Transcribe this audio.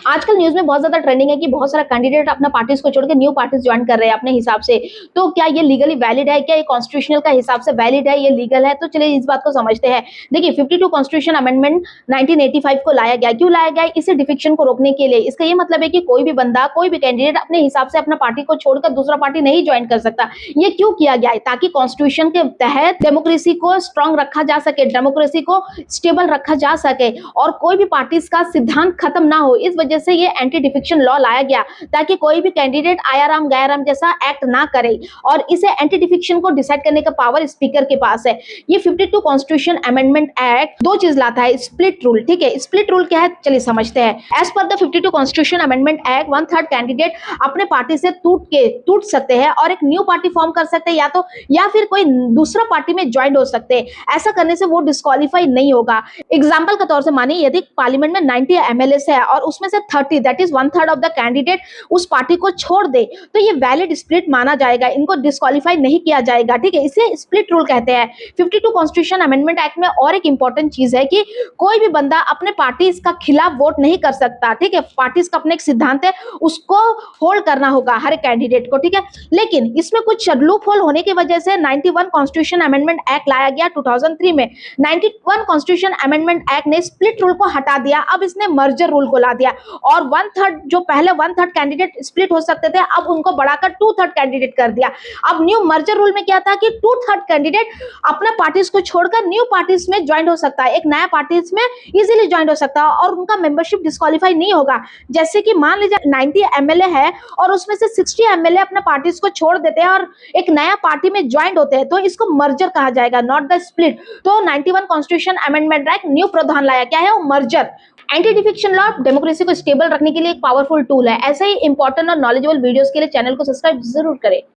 आजकल न्यूज़ में बहुत ज़्यादा ट्रेंडिंग है कि बहुत सारा कैंडिडेट अपना पार्टीज़ को छोड़ के न्यू पार्टीज़ जॉइन कर रहे हैं अपने हिसाब से। तो क्या ये लीगली वैलिड है? क्या ये कॉन्स्टिट्यूशनल का हिसाब से वैलिड है, ये लीगल है? तो चलिए इस बात को समझते हैं। देखिए 52 कॉन्स्टिट्यूशन अमेंडमेंट 1985 को लाया गया। क्यों लाया गया? इसी डिफेक्शन को रोकने के लिए। इसका ये मतलब है कि कोई भी बंदा, कोई भी कैंडिडेट अपने हिसाब से अपना पार्टी को छोड़कर दूसरा पार्टी नहीं जॉइन कर सकता। ये क्यों किया गया है? ताकि कॉन्स्टिट्यूशन के तहत डेमोक्रेसी को स्ट्रांग रखा जा सके, डेमोक्रेसी को स्टेबल रखा जा सके और कोई भी पार्टीज का सिद्धांत खत्म ना हो। इस वजह से ये एंटी डिफेक्शन लॉ लाया गया ताकि कोई भी कैंडिडेट आयाराम गयाराम जैसा एक्ट ना करे और इसे एंटी डिफेक्शन को डिसाइड करने का पावर स्पीकर के पास है। ये 52 कॉन्स्टिट्यूशन अमेंडमेंट एक्ट दो चीज लाता है, स्प्लिट रूल। ठीक है, स्प्लिट रूल क्या है चलिए समझते हैं। As per the 52 constitution amendment act 1/3 candidate अपने पार्टी से टूट सकते हैं और एक न्यू पार्टी फॉर्म कर सकते हैं या फिर कोई दूसरा पार्टी में ज्वाइन हो सकते हैं। ऐसा करने से वो डिस्क्वालीफाई नहीं होगा। एग्जाम्पल के तौर से मानिए यदि पार्लियामेंट में 90 एमएलए है और उसमें से 30 that is 1/3 of the candidate उस पार्टी को छोड़ दे तो ये वैलिड स्प्लिट माना जाएगा, इनको डिस्क्वालीफाई नहीं किया जाएगा। ठीक है, इसे स्प्लिट रूल कहते हैं। 52 कॉन्स्टिट्यूशन अमेंडमेंट एक्ट में और एक इंपॉर्टेंट चीज है कि कोई भी बंदा अपने पार्टी का खिलाफ वोट नहीं कर सकता। ठीक है, पार्टी का अपने एक सिद्धांत है, उसको होल्ड करना होगा हर एक कैंडिडेट को। ठीक है, लेकिन इसमें कुछ लूप होल होने की वजह से 91 कॉन्स्टिट्यूशन अमेंडमेंट एक्ट लाया गया 2003 में। 91 कॉन्स्टिट्यूशन अमेंडमेंट एक्ट ने स्प्लिट रूल को हटा दिया, अब इसने मर्जर रूल को ला दिया और 1/3 जो पहले 1/3 कैंडिडेट स्प्लिट हो सकते थे अब उनको बढ़ाकर 2/3 कैंडिडेट कर दिया। अब न्यू मर्जर रूल में क्या था कि 2/3 कैंडिडेट अपने पार्टीज को छोड़कर न्यू पार्टीज में ज्वाइन हो सकता है, एक नया पार्टीज में इजीली ज्वाइन हो सकता है और उनका मेंबरशिप डिस्क्वालीफाई नहीं होगा। जैसे कि मान लीजिए 90 एमएलए है और उसमें से 60 एमएलए अपने पार्टीज को छोड़ देते हैं और एक नया पार्टी में ज्वाइन होते हैं तो इसको मर्जर कहा जाएगा, नॉट द स्प्लिट। तो 91 कॉन्स्टिट्यूशन अमेंडमेंट एक्ट न्यू प्रावधान लाया, क्या है वो merger. Anti defection law democracy को स्टेबल रखने के लिए एक पावरफुल टूल है। ऐसे ही इंपॉर्टेंट और नॉलेजेबल वीडियोस के लिए चैनल को सब्सक्राइब जरूर करें।